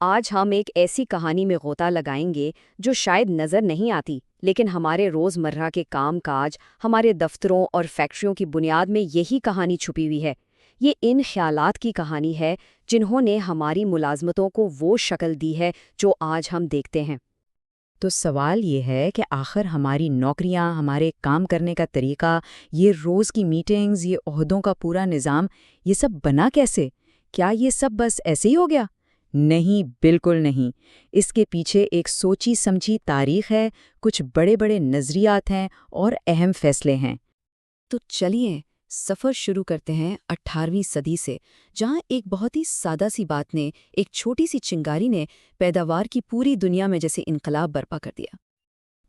آج ہم ایک ایسی کہانی میں غوطہ لگائیں گے جو شاید نظر نہیں آتی، لیکن ہمارے روزمرہ کے کام کاج، ہمارے دفتروں اور فیکٹریوں کی بنیاد میں یہی کہانی چھپی ہوئی ہے۔ یہ ان خیالات کی کہانی ہے جنہوں نے ہماری ملازمتوں کو وہ شکل دی ہے جو آج ہم دیکھتے ہیں۔ تو سوال یہ ہے کہ آخر ہماری نوکریاں، ہمارے کام کرنے کا طریقہ، یہ روز کی میٹنگز، یہ عہدوں کا پورا نظام، یہ سب بنا کیسے؟ کیا یہ سب بس ایسے ہی ہو گیا؟ نہیں، بالکل نہیں۔ اس کے پیچھے ایک سوچی سمجھی تاریخ ہے، کچھ بڑے بڑے نظریات ہیں اور اہم فیصلے ہیں۔ تو چلیے سفر شروع کرتے ہیں 18ویں صدی سے، جہاں ایک بہت ہی سادہ سی بات نے، ایک چھوٹی سی چنگاری نے پیداوار کی پوری دنیا میں جیسے انقلاب برپا کر دیا۔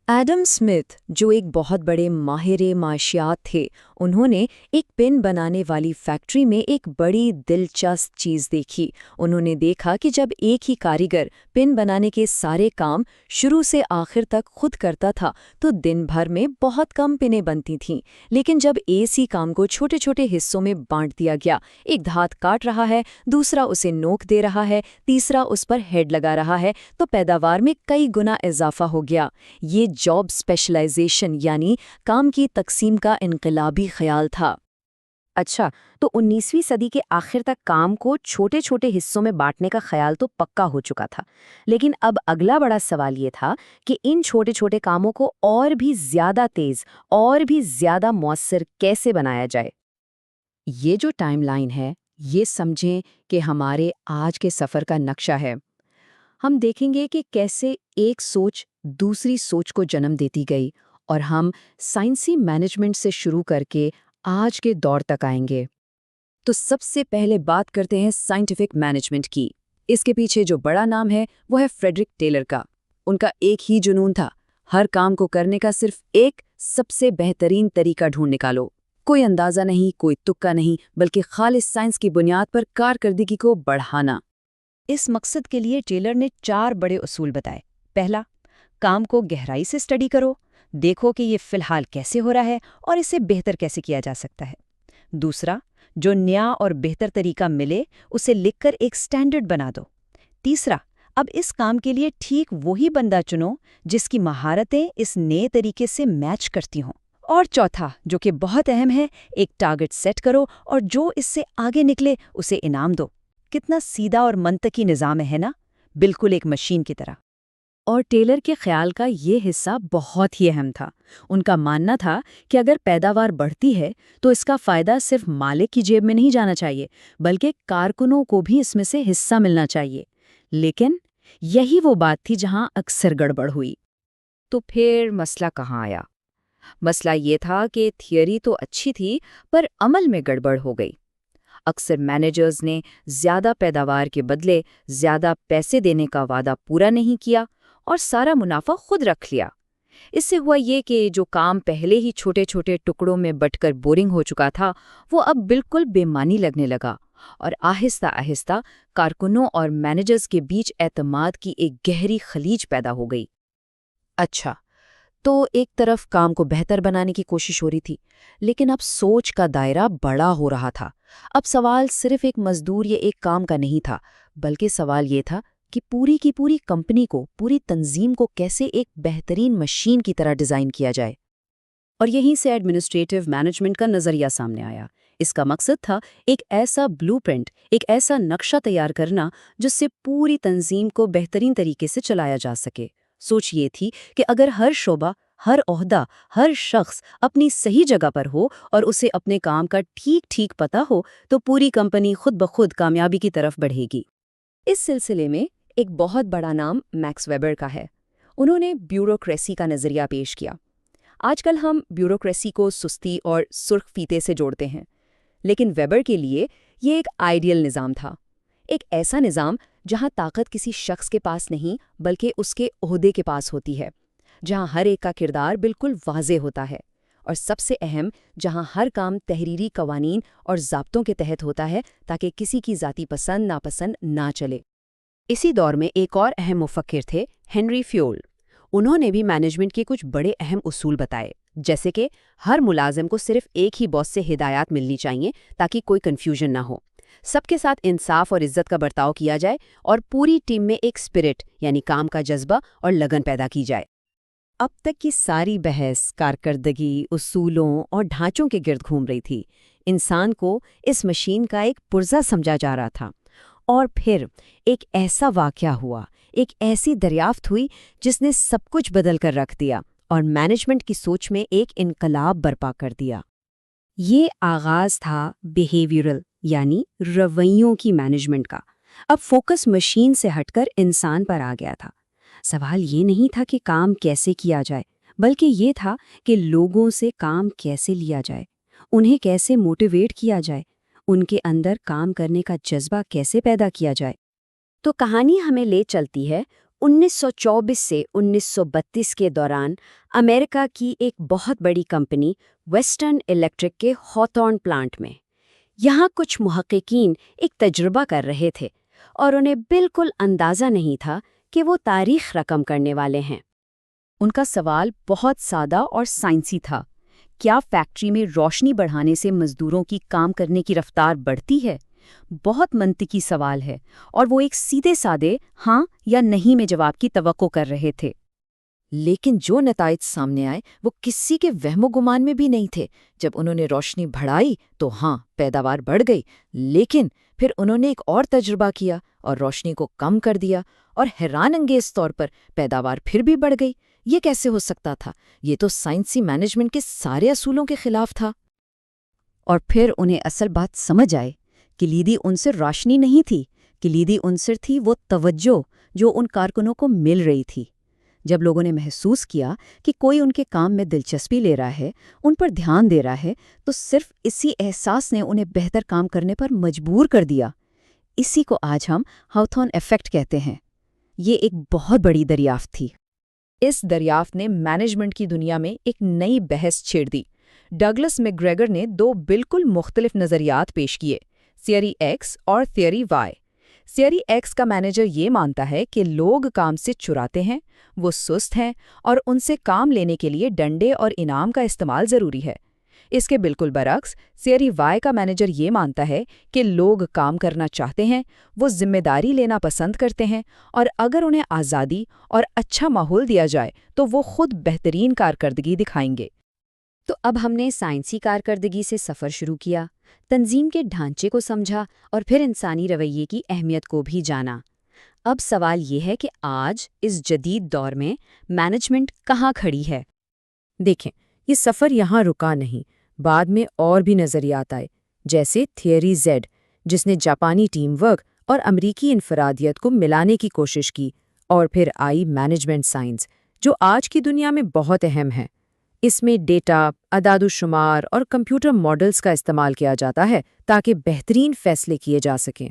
ایڈم اسمتھ، جو ایک بہت بڑے ماہر معاشیات تھے، انہوں نے ایک پن بنانے والی فیکٹری میں ایک بڑی دلچسپ چیز دیکھی۔ انہوں نے دیکھا کہ جب ایک ہی کاریگر پن بنانے کے سارے کام شروع سے آخر تک خود کرتا تھا تو دن بھر میں بہت کم پنیں بنتی تھیں، لیکن جب اسی کام کو چھوٹے چھوٹے حصوں میں بانٹ دیا گیا، ایک دھات کاٹ رہا ہے، دوسرا اسے نوک دے رہا ہے، تیسرا اس پر ہیڈ لگا رہا ہے، تو پیداوار میں کئی گنا اضافہ ہو گیا۔ یہ جاب اسپیشلائزیشن یعنی کام کی تقسیم کا انقلابی خیال تھا۔ اچھا، تو 19ویں صدی کے آخر تک کام کو چھوٹے چھوٹے حصوں میں بانٹنے کا خیال تو پکا ہو چکا تھا، لیکن اب اگلا بڑا سوال یہ تھا کہ ان چھوٹے چھوٹے کاموں کو اور بھی زیادہ تیز اور بھی زیادہ مؤثر کیسے بنایا جائے۔ یہ جو ٹائم لائن ہے، یہ سمجھیں کہ ہمارے آج کے سفر کا نقشہ ہے۔ ہم دیکھیں گے کہ کیسے ایک سوچ دوسری سوچ کو جنم دیتی گئی، اور ہم سائنسی مینجمنٹ سے شروع کر کے آج کے دور تک آئیں گے۔ تو سب سے پہلے بات کرتے ہیں سائنٹیفک مینجمنٹ کی۔ اس کے پیچھے جو بڑا نام ہے وہ ہے فریڈرک ٹیلر کا۔ ان کا ایک ہی جنون تھا، ہر کام کو کرنے کا صرف ایک سب سے بہترین طریقہ ڈھونڈ نکالو۔ کوئی اندازہ نہیں، کوئی تکا نہیں، بلکہ خالص سائنس کی بنیاد پر کارکردگی کو بڑھانا۔ اس مقصد کے لیے ٹیلر نے 4 بڑے اصول بتائے۔ پہلا، کام کو گہرائی سے اسٹڈی کرو، دیکھو کہ یہ فی الحال کیسے ہو رہا ہے اور اسے بہتر کیسے کیا جا سکتا ہے۔ دوسرا، جو نیا اور بہتر طریقہ ملے اسے لکھ کر ایک سٹینڈرڈ بنا دو۔ تیسرا، اب اس کام کے لیے ٹھیک وہی بندہ چنو جس کی مہارتیں اس نئے طریقے سے میچ کرتی ہوں۔ اور چوتھا، جو کہ بہت اہم ہے، ایک ٹارگٹ سیٹ کرو اور جو اس سے آگے نکلے اسے انعام دو۔ کتنا سیدھا اور منطقی نظام ہے نا، بالکل ایک مشین کی طرح۔ اور ٹیلر کے خیال کا یہ حصہ بہت ہی اہم تھا۔ ان کا ماننا تھا کہ اگر پیداوار بڑھتی ہے تو اس کا فائدہ صرف مالک کی جیب میں نہیں جانا چاہیے، بلکہ کارکنوں کو بھی اس میں سے حصہ ملنا چاہیے۔ لیکن یہی وہ بات تھی جہاں اکثر گڑبڑ ہوئی۔ تو پھر مسئلہ کہاں آیا؟ مسئلہ یہ تھا کہ تھیوری تو اچھی تھی پر عمل میں گڑبڑ ہو گئی۔ اکثر مینیجرز نے زیادہ پیداوار کے بدلے زیادہ پیسے دینے کا وعدہ پورا نہیں کیا اور سارا منافع خود رکھ لیا۔ اس سے ہوا یہ کہ جو کام پہلے ہی چھوٹے چھوٹے ٹکڑوں میں بٹ کر بورنگ ہو چکا تھا، وہ اب بالکل بے معنی لگنے لگا، اور آہستہ آہستہ کارکنوں اور مینیجرز کے بیچ اعتماد کی ایک گہری خلیج پیدا ہو گئی۔ اچھا، تو ایک طرف کام کو بہتر بنانے کی کوشش ہو رہی تھی، لیکن اب سوچ کا دائرہ بڑا ہو رہا تھا۔ اب سوال صرف ایک مزدور یا ایک کام کا نہیں تھا، بلکہ سوال یہ تھا کہ پوری کی پوری کمپنی کو، پوری تنظیم کو کیسے ایک بہترین مشین کی طرح ڈیزائن کیا جائے۔ اور یہیں سے ایڈمنسٹریٹو مینجمنٹ کا نظریہ سامنے آیا۔ اس کا مقصد تھا ایک ایسا بلو پرنٹ، ایک ایسا نقشہ تیار کرنا جس سے پوری تنظیم کو بہترین طریقے سے چلایا جا سکے۔ سوچ یہ تھی کہ اگر ہر شعبہ، ہر عہدہ، ہر شخص اپنی صحیح جگہ پر ہو اور اسے اپنے کام کا ٹھیک ٹھیک پتہ ہو تو پوری کمپنی خود بخود کامیابی کی طرف بڑھے گی۔ اس سلسلے میں ایک بہت بڑا نام میکس ویبر کا ہے۔ انہوں نے بیوروکریسی کا نظریہ پیش کیا۔ آج کل ہم بیوروکریسی کو سستی اور سرخ فیتے سے جوڑتے ہیں، لیکن ویبر کے لیے یہ ایک آئیڈیل نظام تھا، ایک ایسا نظام جہاں طاقت کسی شخص کے پاس نہیں بلکہ اس کے عہدے کے پاس ہوتی ہے، جہاں ہر ایک کا کردار بالکل واضح ہوتا ہے، اور سب سے اہم، جہاں ہر کام تحریری قوانین اور ضابطوں کے تحت ہوتا ہے تاکہ کسی کی ذاتی پسند ناپسند نہ چلے۔ اسی دور میں ایک اور اہم مفکر تھے، ہنری فیول۔ انہوں نے بھی مینجمنٹ کے کچھ بڑے اہم اصول بتائے، جیسے کہ ہر ملازم کو صرف ایک ہی باس سے ہدایات ملنی چاہیے تاکہ کوئی کنفیوژن نہ ہو۔ سب کے ساتھ انصاف اور عزت کا برتاؤ کیا جائے اور پوری ٹیم میں ایک اسپرٹ یعنی کام کا جذبہ اور لگن پیدا کی جائے۔ اب تک کی ساری بحث کارکردگی، اصولوں اور ڈھانچوں کے گرد گھوم رہی تھی۔ انسان کو اس مشین کا ایک پرزہ سمجھا جا رہا تھا، اور پھر ایک ایسا واقعہ ہوا، ایک ایسی دریافت ہوئی جس نے سب کچھ بدل کر رکھ دیا اور مینجمنٹ کی سوچ میں ایک انقلاب برپا کر دیا۔ یہ آغاز تھا بیہیویئرل یعنی رویوں کی مینجمنٹ کا۔ اب فوکس مشین سے ہٹ کر انسان پر آ گیا تھا۔ سوال یہ نہیں تھا کہ کام کیسے کیا جائے، بلکہ یہ تھا کہ لوگوں سے کام کیسے لیا جائے، انہیں کیسے موٹیویٹ کیا جائے، ان کے اندر کام کرنے کا جذبہ کیسے پیدا کیا جائے۔ تو کہانی ہمیں لے چلتی ہے 1924 سے 1932 کے دوران امریکہ کی ایک بہت بڑی کمپنی ویسٹرن الیکٹرک کے ہاتھورن پلانٹ میں۔ یہاں کچھ محققین ایک تجربہ کر رہے تھے اور انہیں بالکل اندازہ نہیں تھا کہ وہ تاریخ رقم کرنے والے ہیں۔ ان کا سوال بہت سادہ اور سائنسی تھا۔ کیا فیکٹری میں روشنی بڑھانے سے مزدوروں کی کام کرنے کی رفتار بڑھتی ہے؟ بہت منطقی سوال ہے، اور وہ ایک سیدھے سادے ہاں یا نہیں میں جواب کی توقع کر رہے تھے۔ لیکن جو نتائج سامنے آئے وہ کسی کے وہم و گمان میں بھی نہیں تھے۔ جب انہوں نے روشنی بڑھائی تو ہاں، پیداوار بڑھ گئی، لیکن پھر انہوں نے ایک اور تجربہ کیا اور روشنی کو کم کر دیا، اور حیران انگیز طور پر پیداوار پھر بھی بڑھ گئی۔ یہ کیسے ہو سکتا تھا؟ یہ تو سائنسی مینجمنٹ کے سارے اصولوں کے خلاف تھا۔ اور پھر انہیں اصل بات سمجھ آئے۔ کلیدی عنصر روشنی نہیں تھی، کلیدی عنصر تھی وہ توجہ جو ان کارکنوں کو مل رہی تھی۔ جب لوگوں نے محسوس کیا کہ کوئی ان کے کام میں دلچسپی لے رہا ہے، ان پر دھیان دے رہا ہے، تو صرف اسی احساس نے انہیں بہتر کام کرنے پر مجبور کر دیا۔ اسی کو آج ہم ہاوتھورن ایفیکٹ کہتے ہیں۔ یہ ایک بہت بڑی دریافت تھی۔ اس دریافت نے مینجمنٹ کی دنیا میں ایک نئی بحث چھیڑ دی۔ ڈگلس میک گریگر نے دو بالکل مختلف نظریات پیش کیے، تھیوری ایکس اور تھیوری وائی۔ تھیوری ایکس کا مینیجر یہ مانتا ہے کہ لوگ کام سے چراتے ہیں، وہ سست ہیں، اور ان سے کام لینے کے لیے ڈنڈے اور انعام کا استعمال ضروری ہے۔ اس کے بالکل برعکس تھیوری وائی کا مینیجر یہ مانتا ہے کہ لوگ کام کرنا چاہتے ہیں، وہ ذمہ داری لینا پسند کرتے ہیں، اور اگر انہیں آزادی اور اچھا ماحول دیا جائے تو وہ خود بہترین کارکردگی دکھائیں گے۔ تو اب ہم نے سائنسی کارکردگی سے سفر شروع کیا، تنظیم کے ڈھانچے کو سمجھا، اور پھر انسانی رویے کی اہمیت کو بھی جانا۔ اب سوال یہ ہے کہ آج اس جدید دور میں مینجمنٹ کہاں کھڑی ہے؟ دیکھیں، یہ سفر یہاں رکا نہیں، بعد میں اور بھی نظریات آئے، جیسے تھیوری زیڈ، جس نے جاپانی ٹیم ورک اور امریکی انفرادیت کو ملانے کی کوشش کی، اور پھر آئی مینجمنٹ سائنس، جو آج کی دنیا میں بہت اہم ہے۔ اس میں ڈیٹا، اعداد و شمار اور کمپیوٹر ماڈلز کا استعمال کیا جاتا ہے تاکہ بہترین فیصلے کیے جا سکیں۔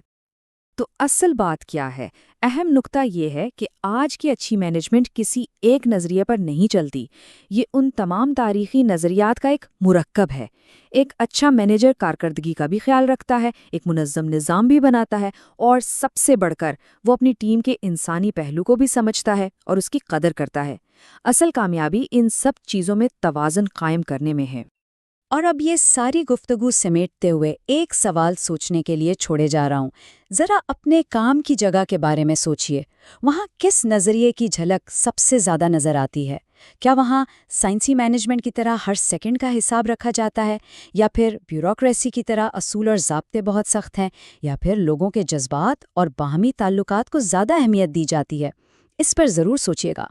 تو اصل بات کیا ہے؟ اہم نقطہ یہ ہے کہ آج کی اچھی مینجمنٹ کسی ایک نظریے پر نہیں چلتی، یہ ان تمام تاریخی نظریات کا ایک مرکب ہے۔ ایک اچھا مینیجر کارکردگی کا بھی خیال رکھتا ہے، ایک منظم نظام بھی بناتا ہے، اور سب سے بڑھ کر وہ اپنی ٹیم کے انسانی پہلو کو بھی سمجھتا ہے اور اس کی قدر کرتا ہے۔ اصل کامیابی ان سب چیزوں میں توازن قائم کرنے میں ہے۔ اور اب یہ ساری گفتگو سمیٹتے ہوئے ایک سوال سوچنے کے لیے چھوڑے جا رہا ہوں۔ ذرا اپنے کام کی جگہ کے بارے میں سوچئے، وہاں کس نظریے کی جھلک سب سے زیادہ نظر آتی ہے؟ کیا وہاں سائنسی مینجمنٹ کی طرح ہر سیکنڈ کا حساب رکھا جاتا ہے، یا پھر بیوروکریسی کی طرح اصول اور ضابطے بہت سخت ہیں، یا پھر لوگوں کے جذبات اور باہمی تعلقات کو زیادہ اہمیت دی جاتی ہے؟ اس پر ضرور سوچئے گا۔